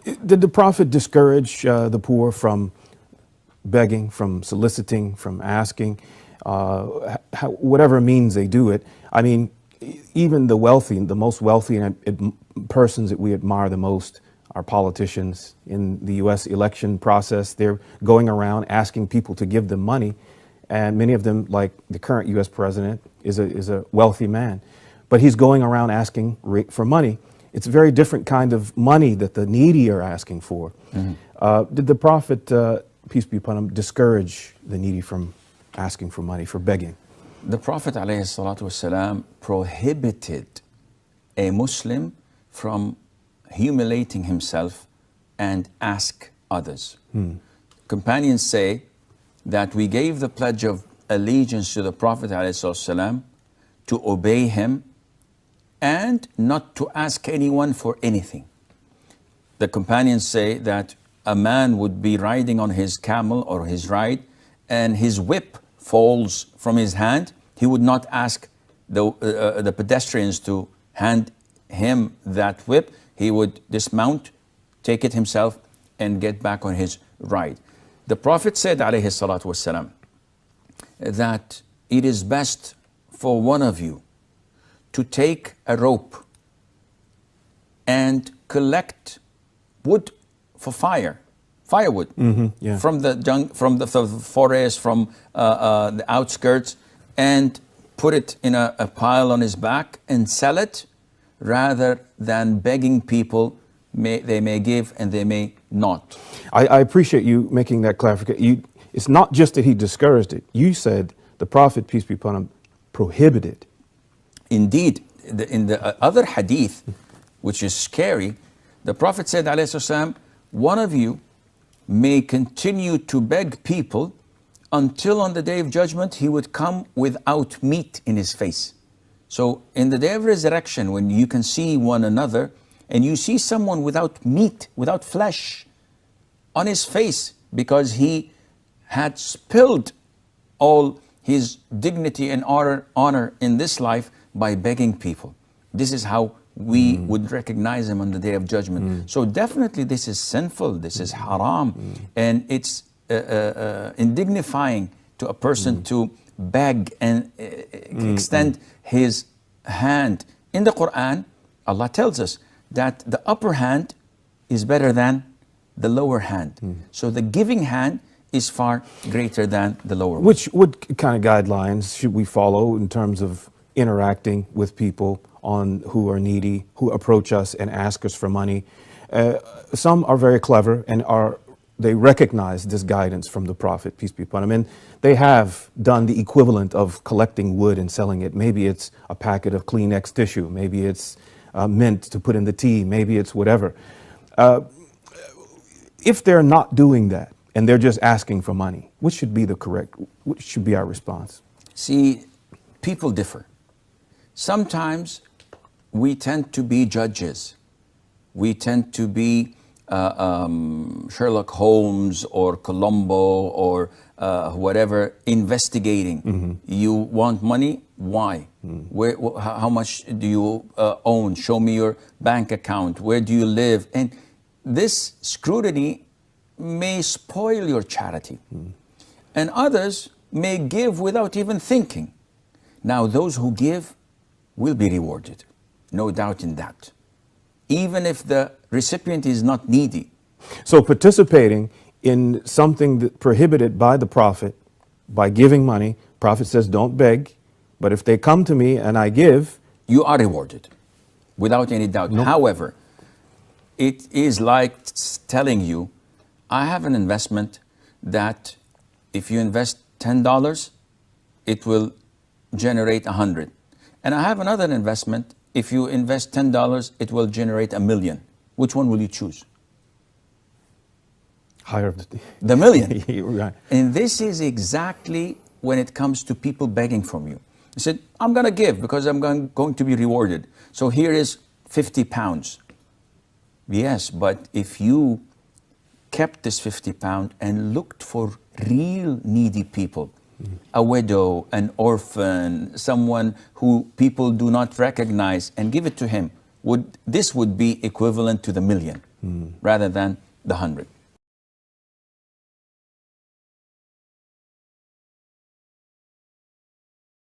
Did the Prophet discourage the poor from begging, from soliciting, from asking, whatever means they do it? I mean, even the wealthy, the most wealthy persons that we admire the most, our politicians in the U.S. election process, they're going around asking people to give them money. And many of them, like the current U.S. president, is a wealthy man. But he's going around asking for money. It's a very different kind of money that the needy are asking for. Did the Prophet, peace be upon him, discourage the needy from asking for money, for begging? The Prophet ﷺ prohibited a Muslim from humiliating himself and ask others. Companions say that we gave the pledge of allegiance to the Prophet ﷺ to obey him and not to ask anyone for anything. The companions say that a man would be riding on his camel or his ride and his whip falls from his hand. He would not ask the pedestrians to hand him that whip. He would dismount, take it himself, and get back on his ride. The Prophet said, alayhi salatu wasalam, that it is best for one of you to take a rope and collect wood for firewood from the forest, from the outskirts, and put it in a pile on his back and sell it, rather than begging people. They may give and they may not. I appreciate you making that clarification. It's not just that he discouraged it. You said the Prophet, peace be upon him, prohibited. Indeed, in the other hadith, which is scary, the Prophet said, alayhi salam, one of you may continue to beg people until on the day of judgment he would come without meat in his face. So in the day of resurrection, when you can see one another and you see someone without meat, without flesh on his face, because he had spilled all his dignity and honor in this life by begging people. This is how we would recognize him on the day of judgment. So definitely this is sinful, this is haram, and it's indignifying to a person to beg and extend his hand. In the Quran, Allah tells us that the upper hand is better than the lower hand. So the giving hand is far greater than the lower one. What kind of guidelines should we follow in terms of interacting with people who are needy, who approach us and ask us for money? Some are very clever and they recognize this guidance from the Prophet, peace be upon him, and they have done the equivalent of collecting wood and selling it. Maybe it's a packet of Kleenex tissue, maybe it's mint to put in the tea, maybe it's whatever. If they're not doing that and they're just asking for money, what should be our response? See, people differ. Sometimes we tend to be judges. We tend to be Sherlock Holmes or Columbo or whatever, investigating. You want money? Why? How much do you own? Show me your bank account. Where do you live? And this scrutiny may spoil your charity. And others may give without even thinking. Now, those who give will be rewarded, no doubt in that, even if the recipient is not needy. So participating in something that prohibited by the Prophet, by giving money, Prophet says don't beg, but if they come to me and I give, you are rewarded, without any doubt. Nope. However, it is like telling you, I have an investment that if you invest $10, it will generate 100. And I have another investment, if you invest $10, it will generate $1 million. Which one will you choose? Higher. The million. Right. And this is exactly when it comes to people begging from you. You said, I'm going to give because I'm going to be rewarded. So here is 50 pounds. Yes, but if you kept this 50 pounds and looked for real needy people, a widow, an orphan, someone who people do not recognize, and give it to him, this would be equivalent to the million. rather than the 100.